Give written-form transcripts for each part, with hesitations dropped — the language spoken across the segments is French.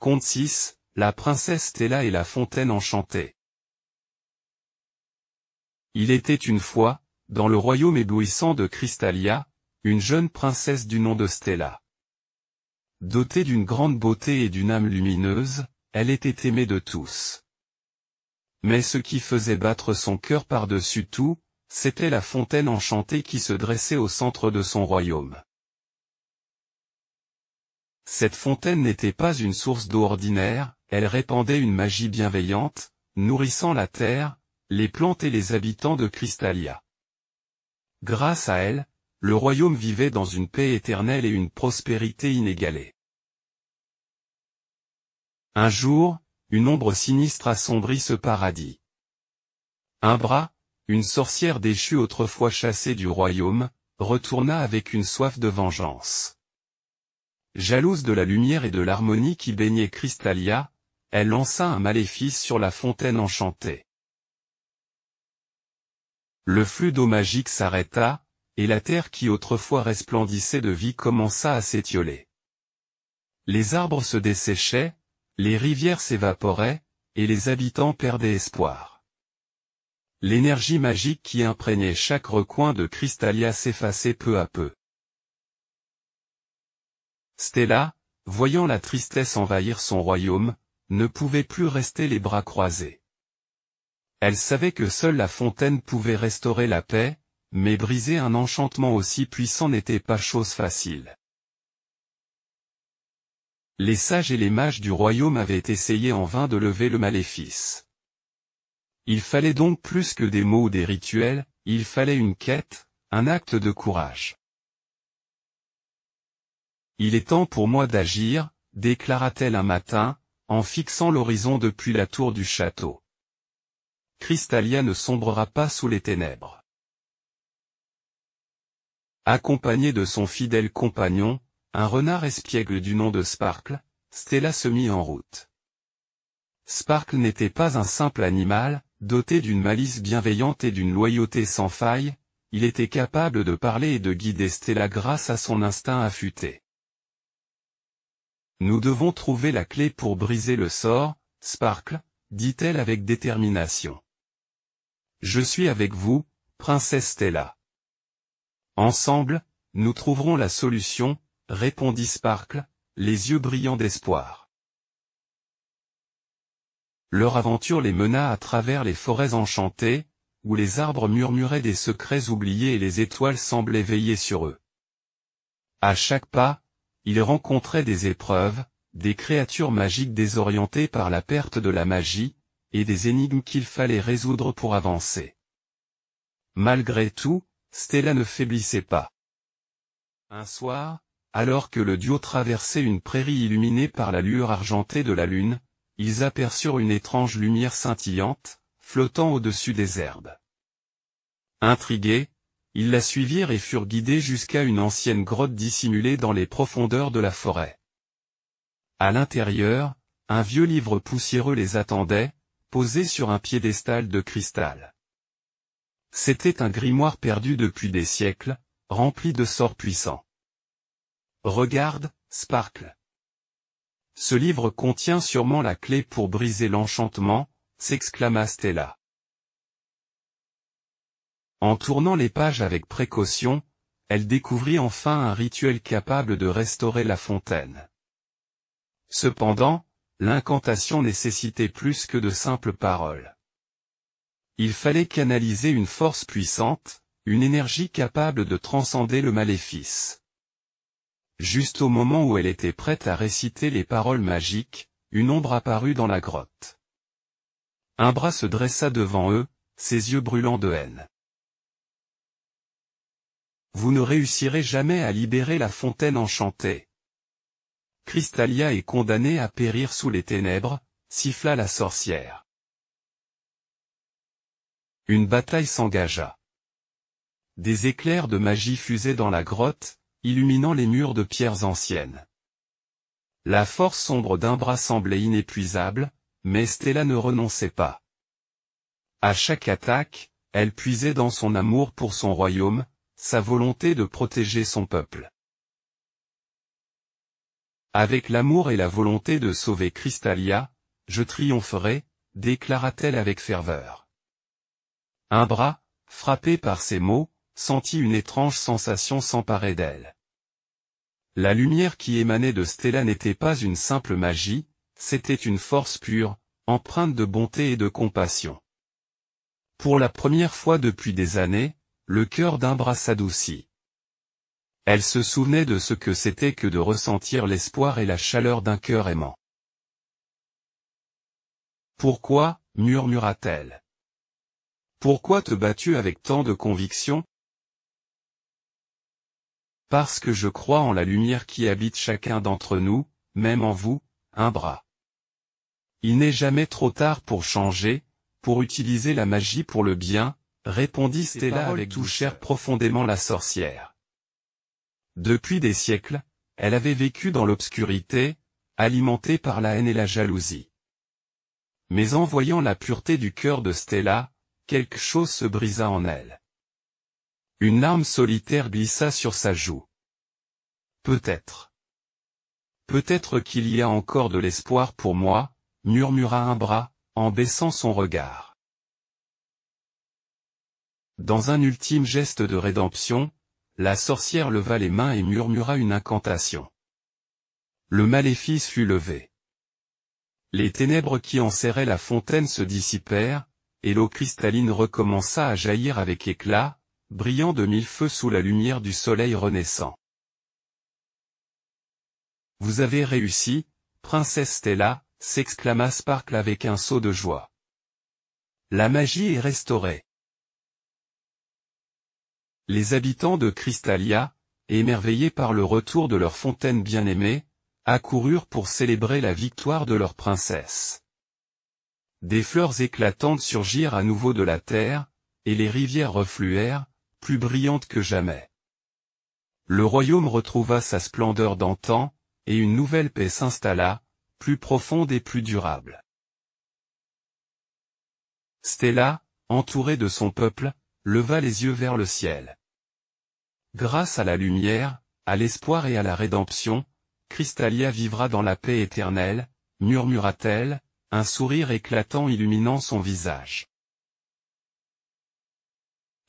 Conte 6, la princesse Stella et la fontaine enchantée. Il était une fois, dans le royaume éblouissant de Crystalia, une jeune princesse du nom de Stella. Dotée d'une grande beauté et d'une âme lumineuse, elle était aimée de tous. Mais ce qui faisait battre son cœur par-dessus tout, c'était la fontaine enchantée qui se dressait au centre de son royaume. Cette fontaine n'était pas une source d'eau ordinaire, elle répandait une magie bienveillante, nourrissant la terre, les plantes et les habitants de Crystalia. Grâce à elle, le royaume vivait dans une paix éternelle et une prospérité inégalée. Un jour, une ombre sinistre assombrit ce paradis. Umbra, une sorcière déchue autrefois chassée du royaume, retourna avec une soif de vengeance. Jalouse de la lumière et de l'harmonie qui baignait Crystalia, elle lança un maléfice sur la fontaine enchantée. Le flux d'eau magique s'arrêta, et la terre qui autrefois resplendissait de vie commença à s'étioler. Les arbres se desséchaient, les rivières s'évaporaient, et les habitants perdaient espoir. L'énergie magique qui imprégnait chaque recoin de Crystalia s'effaçait peu à peu. Stella, voyant la tristesse envahir son royaume, ne pouvait plus rester les bras croisés. Elle savait que seule la fontaine pouvait restaurer la paix, mais briser un enchantement aussi puissant n'était pas chose facile. Les sages et les mages du royaume avaient essayé en vain de lever le maléfice. Il fallait donc plus que des mots ou des rituels, il fallait une quête, un acte de courage. Il est temps pour moi d'agir, déclara-t-elle un matin, en fixant l'horizon depuis la tour du château. Crystalia ne sombrera pas sous les ténèbres. Accompagnée de son fidèle compagnon, un renard espiègle du nom de Sparkle, Stella se mit en route. Sparkle n'était pas un simple animal, doté d'une malice bienveillante et d'une loyauté sans faille, il était capable de parler et de guider Stella grâce à son instinct affûté. Nous devons trouver la clé pour briser le sort, Sparkle, dit-elle avec détermination. Je suis avec vous, princesse Stella. Ensemble, nous trouverons la solution, répondit Sparkle, les yeux brillants d'espoir. Leur aventure les mena à travers les forêts enchantées, où les arbres murmuraient des secrets oubliés et les étoiles semblaient veiller sur eux. À chaque pas, ils rencontraient des épreuves, des créatures magiques désorientées par la perte de la magie, et des énigmes qu'il fallait résoudre pour avancer. Malgré tout, Stella ne faiblissait pas. Un soir, alors que le duo traversait une prairie illuminée par la lueur argentée de la lune, ils aperçurent une étrange lumière scintillante, flottant au-dessus des herbes. Intrigués, ils la suivirent et furent guidés jusqu'à une ancienne grotte dissimulée dans les profondeurs de la forêt. À l'intérieur, un vieux livre poussiéreux les attendait, posé sur un piédestal de cristal. C'était un grimoire perdu depuis des siècles, rempli de sorts puissants. Regarde, Sparkle. Ce livre contient sûrement la clé pour briser l'enchantement, s'exclama Stella. En tournant les pages avec précaution, elle découvrit enfin un rituel capable de restaurer la fontaine. Cependant, l'incantation nécessitait plus que de simples paroles. Il fallait canaliser une force puissante, une énergie capable de transcender le maléfice. Juste au moment où elle était prête à réciter les paroles magiques, une ombre apparut dans la grotte. Un bras se dressa devant eux, ses yeux brûlants de haine. Vous ne réussirez jamais à libérer la fontaine enchantée. Crystalia est condamnée à périr sous les ténèbres, siffla la sorcière. Une bataille s'engagea. Des éclairs de magie fusaient dans la grotte, illuminant les murs de pierres anciennes. La force sombre d'Umbra semblait inépuisable, mais Stella ne renonçait pas. À chaque attaque, elle puisait dans son amour pour son royaume, sa volonté de protéger son peuple. Avec l'amour et la volonté de sauver Crystalia, je triompherai, déclara-t-elle avec ferveur. Umbra, frappée par ces mots, sentit une étrange sensation s'emparer d'elle. La lumière qui émanait de Stella n'était pas une simple magie, c'était une force pure, empreinte de bonté et de compassion. Pour la première fois depuis des années, le cœur d'Umbra s'adoucit. Elle se souvenait de ce que c'était que de ressentir l'espoir et la chaleur d'un cœur aimant. « Pourquoi, murmura-t-elle. Pourquoi te bats-tu avec tant de conviction ? Parce que je crois en la lumière qui habite chacun d'entre nous, même en vous, Umbra. Il n'est jamais trop tard pour changer, pour utiliser la magie pour le bien, répondit Stella avec touchèrent profondément la sorcière. Depuis des siècles, elle avait vécu dans l'obscurité, alimentée par la haine et la jalousie. Mais en voyant la pureté du cœur de Stella, quelque chose se brisa en elle. Une larme solitaire glissa sur sa joue. Peut-être. Peut-être qu'il y a encore de l'espoir pour moi, murmura Umbra, en baissant son regard. Dans un ultime geste de rédemption, la sorcière leva les mains et murmura une incantation. Le maléfice fut levé. Les ténèbres qui enserraient la fontaine se dissipèrent, et l'eau cristalline recommença à jaillir avec éclat, brillant de mille feux sous la lumière du soleil renaissant. « Vous avez réussi, princesse Stella !» s'exclama Sparkle avec un saut de joie. La magie est restaurée. Les habitants de Crystalia, émerveillés par le retour de leur fontaine bien-aimée, accoururent pour célébrer la victoire de leur princesse. Des fleurs éclatantes surgirent à nouveau de la terre, et les rivières refluèrent, plus brillantes que jamais. Le royaume retrouva sa splendeur d'antan, et une nouvelle paix s'installa, plus profonde et plus durable. Stella, entourée de son peuple, leva les yeux vers le ciel. Grâce à la lumière, à l'espoir et à la rédemption, Crystalia vivra dans la paix éternelle, murmura-t-elle, un sourire éclatant illuminant son visage.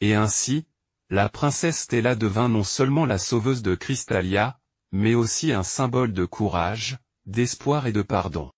Et ainsi, la princesse Stella devint non seulement la sauveuse de Crystalia, mais aussi un symbole de courage, d'espoir et de pardon.